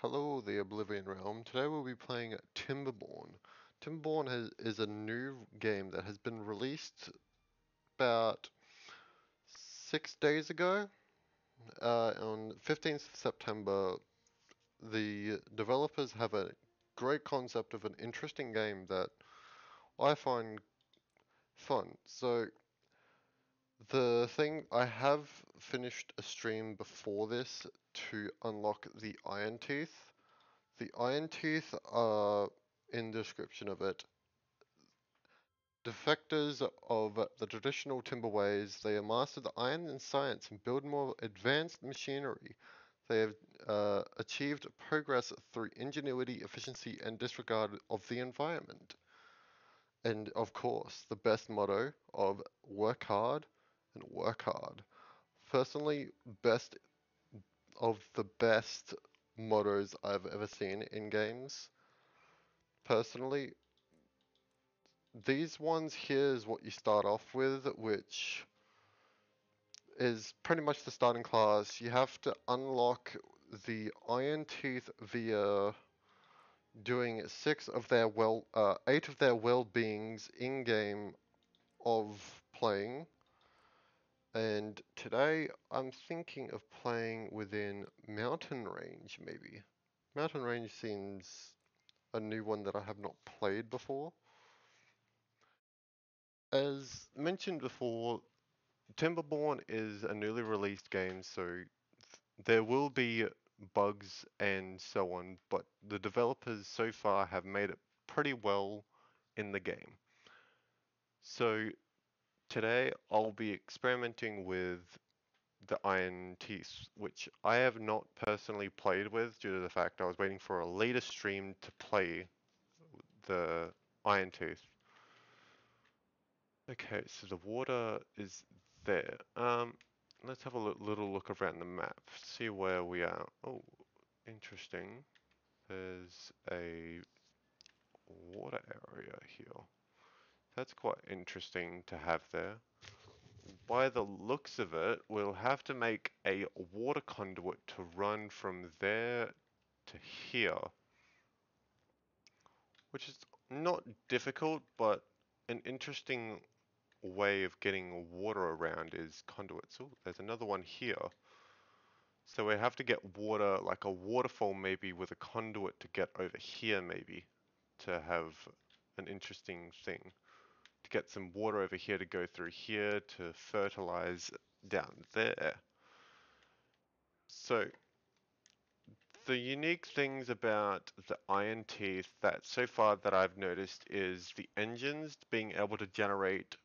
Hello, the Oblivion Realm. Today we'll be playing Timberborn. Timberborn is a new game that has been released about 6 days ago. On 15th of September, the developers have a great concept of an interesting game that I find fun. So, the thing, I have finished a stream before this to unlock the Iron Teeth. The Iron Teeth are in the description of it. Defectors of the traditional timber ways, they have mastered the iron and science and build more advanced machinery. They have achieved progress through ingenuity, efficiency, and disregard of the environment. And of course, the best motto of work hard and work hard. Personally, best of the best mottos I've ever seen in games. Personally, these ones here is what you start off with, which is pretty much the starting class. You have to unlock the Iron Teeth via doing eight of their well-beings in game of playing. And today I'm thinking of playing within Mountain Range, maybe. Mountain Range seems a new one that I have not played before. As mentioned before, Timberborn is a newly released game, so there will be bugs and so on, but the developers so far have made it pretty well in the game. So today I'll be experimenting with the Iron Teeth, which I have not personally played with due to the fact I was waiting for a later stream to play the Iron Tooth. Okay, so the water is there. Let's have a little look around the map, see where we are. Oh, interesting. There's a water area here. That's quite interesting to have there. By the looks of it, we'll have to make a water conduit to run from there to here, which is not difficult, but an interesting way of getting water around is conduits. Oh, there's another one here. So we have to get water, like a waterfall maybe with a conduit to get over here maybe, to have an interesting thing. To get some water over here to go through here to fertilize down there. So the unique things about the Iron Teeth that so far that I've noticed is the engines being able to generate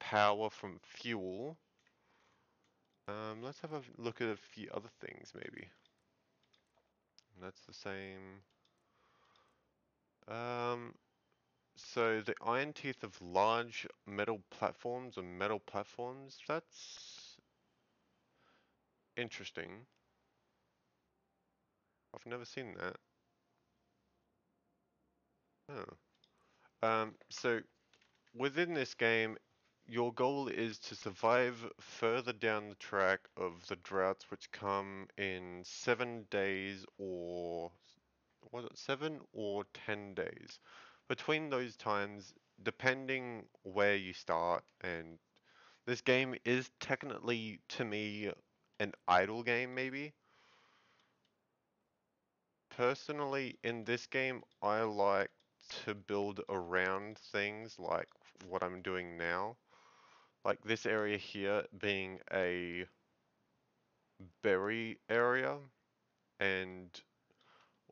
power from fuel. Let's have a look at a few other things maybe. That's the same. Um, so the Iron Teeth of large metal platforms or metal platforms, that's interesting. I've never seen that. Oh. So within this game, your goal is to survive further down the track of the droughts which come in 7 days or was it 7 or 10 days? Between those times, depending where you start, and this game is technically to me an idle game maybe. Personally, in this game, I like to build around things like what I'm doing now. Like this area here being a berry area, and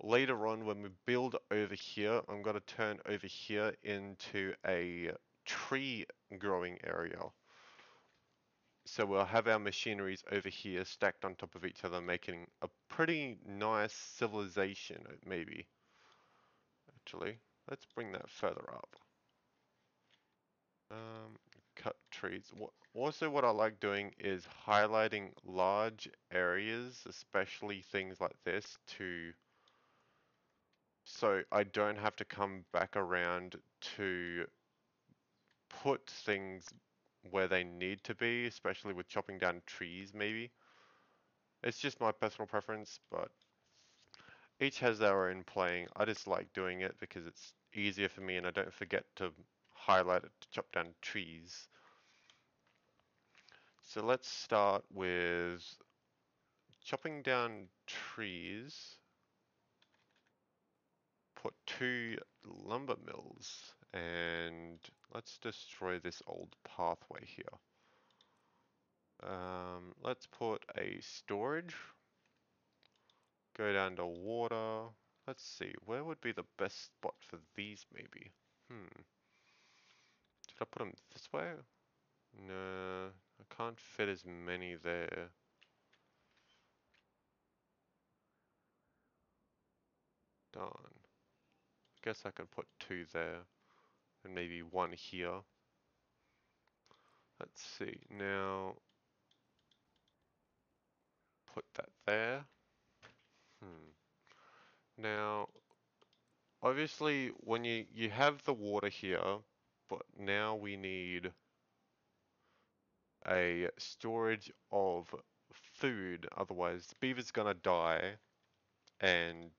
later on when we build over here, I'm going to turn over here into a tree growing area. So we'll have our machineries over here stacked on top of each other, making a pretty nice civilization, maybe. Actually, let's bring that further up. Cut trees. Also, what I like doing is highlighting large areas, especially things like this, so I don't have to come back around to put things where they need to be, especially with chopping down trees, maybe. It's just my personal preference, but each has their own playing. I just like doing it because it's easier for me and I don't forget to highlight it to chop down trees. So let's start with chopping down trees. Put 2 lumber mills and let's destroy this old pathway here. Let's put a storage. Go down to water. Let's see, where would be the best spot for these maybe? Should I put them this way? No, I can't fit as many there. Darn. Guess I can put 2 there and maybe 1 here. Let's see, now put that there. Now, obviously when you have the water here, but now we need a storage of food, otherwise the beaver's gonna die and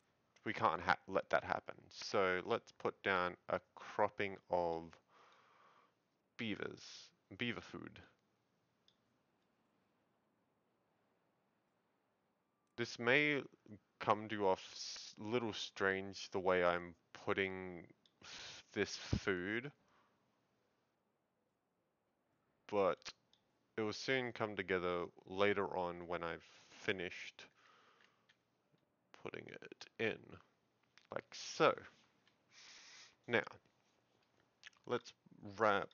we can't let that happen. So let's put down a cropping of beaver food. This may come to you off a little strange the way I'm putting this food, but it will soon come together later on when I've finished putting it in, like so. Now, let's wrap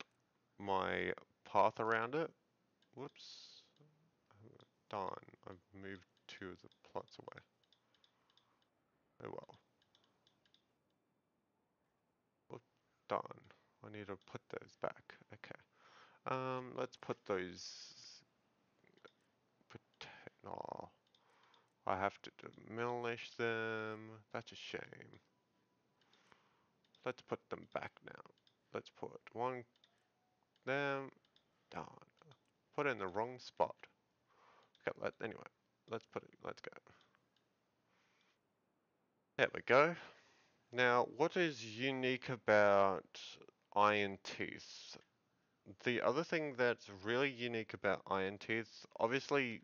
my path around it. Whoops, darn, I've moved 2 of the plots away. Oh well. Whoop, darn, I need to put those back. Okay. Let's put those. No, I have to demolish them. That's a shame. Let's put them back now. Let's put 1 them. Darn. Put it in the wrong spot. Okay, anyway, let's put it, let's go. There we go. Now, what is unique about iron teeth? The other thing that's really unique about iron teeth, obviously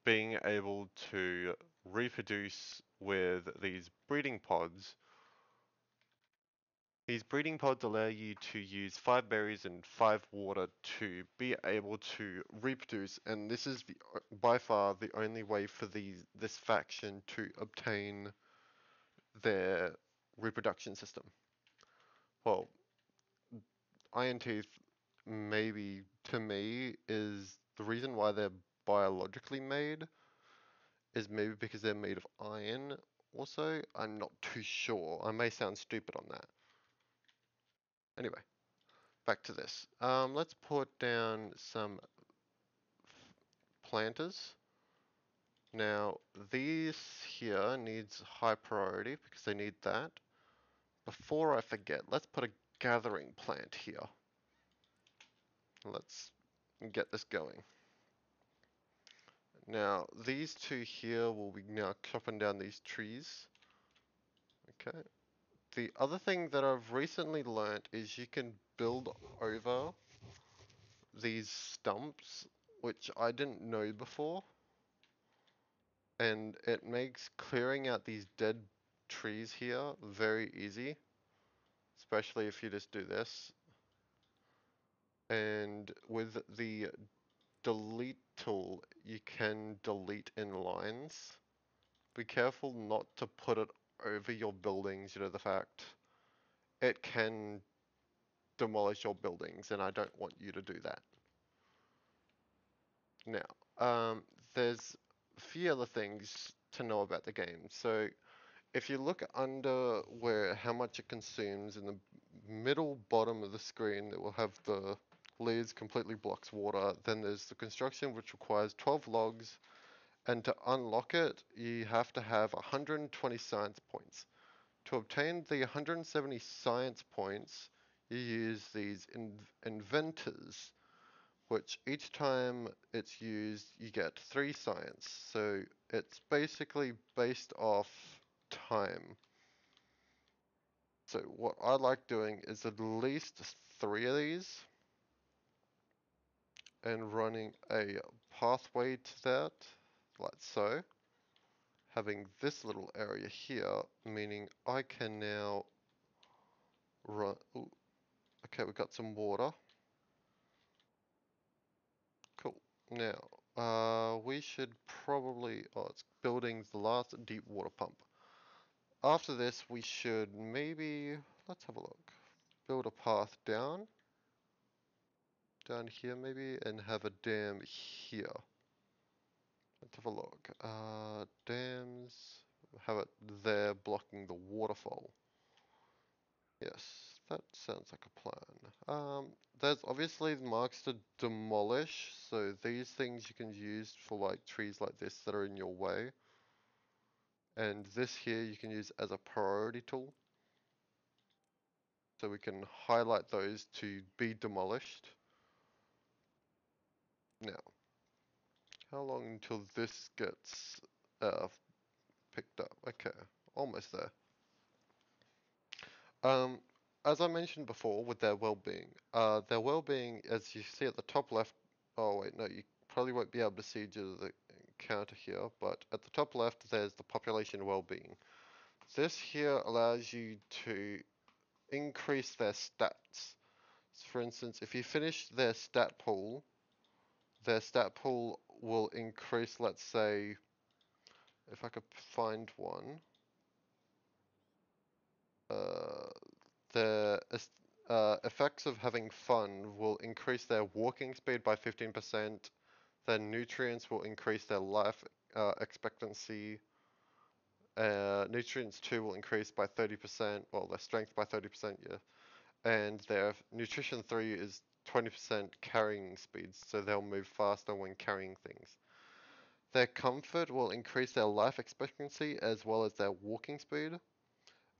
being able to reproduce with these breeding pods. These breeding pods allow you to use 5 berries and 5 water to be able to reproduce, and this is by far the only way for this faction to obtain their reproduction system. Well, iron teeth, maybe to me, is the reason why they're biologically made, is maybe because they're made of iron also. I'm not too sure. I may sound stupid on that. Anyway, back to this. Let's put down some planters. Now, these here needs high priority because they need that. Before I forget, let's put a gathering plant here. Let's get this going. Now, these 2 here will be now chopping down these trees. Okay. The other thing that I've recently learnt is you can build over these stumps, which I didn't know before. And it makes clearing out these dead trees here very easy, especially if you just do this. And with the delete tool, you can delete in lines. Be careful not to put it over your buildings, the fact it can demolish your buildings, and I don't want you to do that. Now, there's a few other things to know about the game. So if you look under where how much it consumes in the middle bottom of the screen, it will have the leads completely blocks water. Then there's the construction, which requires 12 logs, and to unlock it, you have to have 120 science points. To obtain the 170 science points, you use these inventors, which each time it's used, you get 3 science. So it's basically based off time. So what I like doing is at least 3 of these and running a pathway to that, like so. Having this little area here, meaning I can now run. Ooh, okay, we got some water. Cool. Now, we should probably. Oh, it's building the last deep water pump. After this, we should maybe. Let's have a look. Build a path down here maybe, and have a dam here. Let's have a look. Dams. Have it there blocking the waterfall. Yes, that sounds like a plan. There's obviously the marks to demolish, so these things you can use for like trees like this that are in your way. And this here you can use as a priority tool. So we can highlight those to be demolished. Now, how long until this gets uh, picked up? Okay, almost there. Um, as I mentioned before, with their well-being, as you see at the top left. Oh wait, no, you probably won't be able to see due to the counter here, but at the top left, there's the population well-being. This here allows you to increase their stats. So for instance, if you finish their stat pool will increase. Let's say, if I could find one, uh, the effects of having fun will increase their walking speed by 15%. Their nutrients will increase their life expectancy. Nutrients 2 will increase by 30%. Well, their strength by 30%, yeah. And their nutrition 3 is 20% carrying speeds, so they'll move faster when carrying things. Their comfort will increase their life expectancy as well as their walking speed.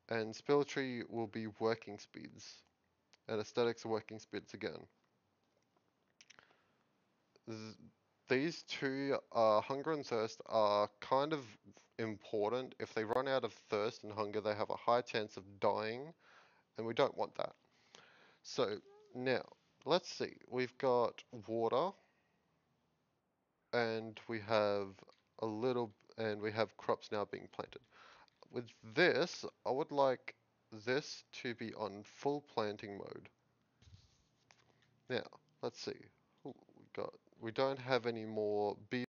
And spirituality will be working speeds. And aesthetics working speeds again. Th- these two, hunger and thirst, are kind of important. If they run out of thirst and hunger, they have a high chance of dying, and we don't want that. So now, let's see. We've got water, and we have and we have crops now being planted. With this, I would like this to be on full planting mode. Now, let's see. Ooh, we don't have any more bees.